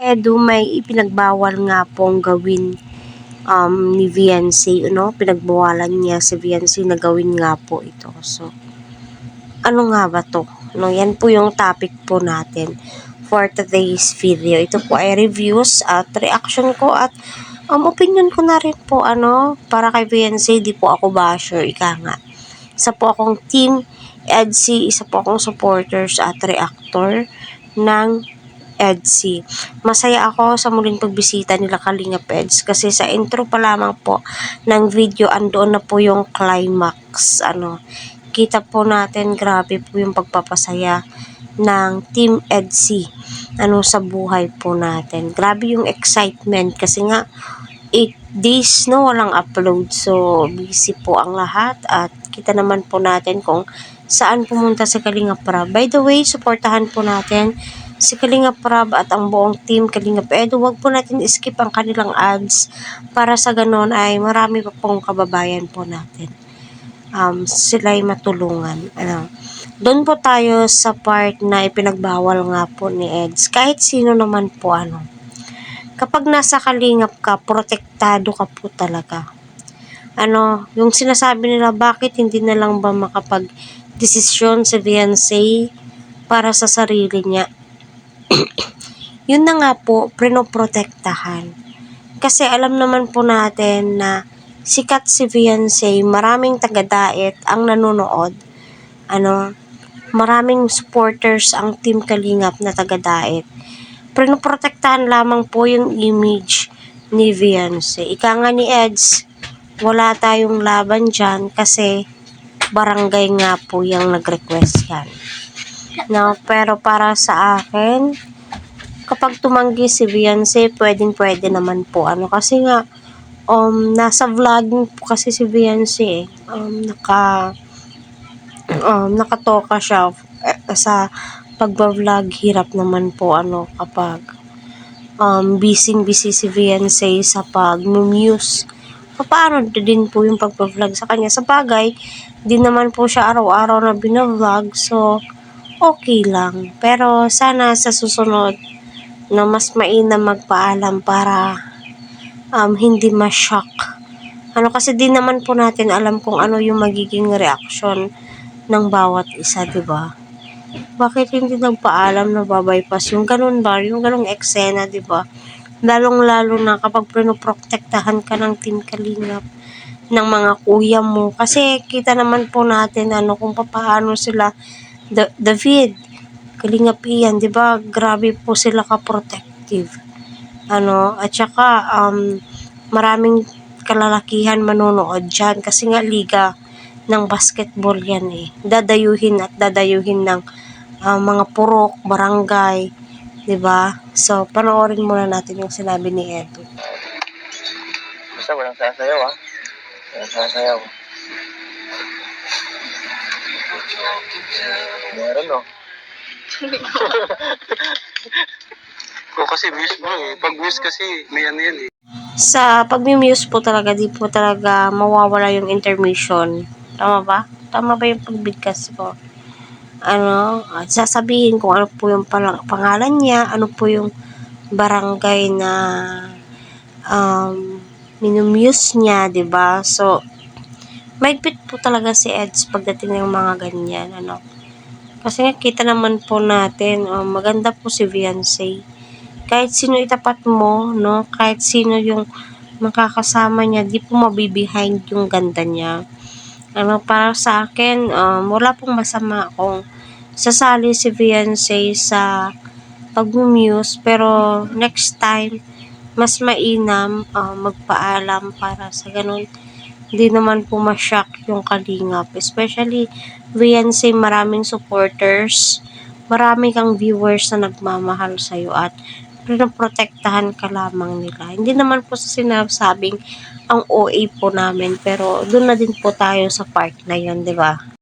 Edu, may ipinagbawal nga pong gawin ni Viancy, pinagbawalan niya si Viancy na gawin nga po ito. So, ano nga ba to? Yan po yung topic po natin for today's video. Ito po ay reviews at reaction ko at opinion ko na rin po, para kay Viancy, di po ako basher, ika nga. Isa po akong team EDSI, isa po akong supporters at reactor ng EDSI. Masaya ako sa muling pagbisita nila Kalingap Eds kasi sa intro pa lamang po ng video andoon na po yung climax. Kita po natin grabe po yung pagpapasaya ng Team EDSI sa buhay po natin. Grabe yung excitement kasi nga 8 days walang upload. So busy po ang lahat at kita naman po natin kung saan pumunta si Kalingap Rab. By the way, suportahan po natin si Kalingap Rab at ang buong team Kalingap Edu. Huwag po natin skip ang kanilang ads para sa ganon ay marami pa pong kababayan po natin. Sila'y matulungan. Doon po tayo sa part na ipinagbawal nga po ni Eds. Kahit sino naman po kapag nasa Kalingap ka, protektado ka po talaga. Yung sinasabi nila, bakit hindi na lang ba makapag-desisyon si Viancy para sa sarili niya? Yun na nga po, pinoprotektahan. Kasi alam naman po natin na sikat si Viancy, maraming taga-diet ang nanonood. Maraming supporters ang Team Kalingap na taga-diet. Pinoprotektahan lamang po yung image ni Viancy. Ika nga ni Eds, wala tayong laban dyan kasi barangay nga po yung nag-request yan. Pero para sa akin, kapag tumanggi si Viancy, pwedeng-pwede naman po. Kasi nga, nasa vlogging po kasi si Viancy, nakatoka siya sa pagbablog. Hirap naman po kapag busy si Viancy sa pag-muse. Paano din po yung pagbablog sa kanya? Sa bagay, di naman po siya araw-araw na binavlog, so okay lang. Pero sana sa susunod na mas mainam magpaalam para hindi ma-shock. Kasi di naman po natin alam kung ano yung magiging reaction ng bawat isa, diba? Bakit hindi nagpaalam na babypass? Yung ganun ba? Yung ganung eksena, diba? Lalong-lalo na kapag pinoprotektahan ka ng Team Kalingap, ng mga kuya mo. Kasi kita naman po natin kung paano sila, David, Kalingap Ian, diba? Grabe po sila ka-protective. At saka, maraming kalalakihan manonood dyan kasi nga liga ng basketball yan dadayuhin ng mga purok, barangay, diba? So panoorin muna natin yung sinabi ni Edu. Basta walang sasayaw walang sasayaw. Meron kasi views mo pag views kasi may yan Sa pag-muse po talaga, di po talaga mawawala yung intermission. Tama ba? Tama ba yung pagbigkas ko? At sasabihin kung ano po yung pangalan niya, ano po yung barangay na minumuse niya, diba? So, maigpit po talaga si Eds pagdating ng mga ganyan, Kasi nga kita naman po natin, maganda po si Viancy. Kahit sino itapat mo, kahit sino yung makakasama niya, di po mabibehind yung ganda niya. Para sa akin, wala pong masama kung sasali si Viancy sa pag-muse, pero next time, mas mainam magpaalam para sa ganun. Hindi naman po ma-shock yung Kalingap. Especially, Viancy, maraming supporters, marami kang viewers na nagmamahal sa'yo at pinoprotektahan ka lamang nila. Hindi naman po sa sinasabing ang OA po namin, pero doon na din po tayo sa part na yun, di ba?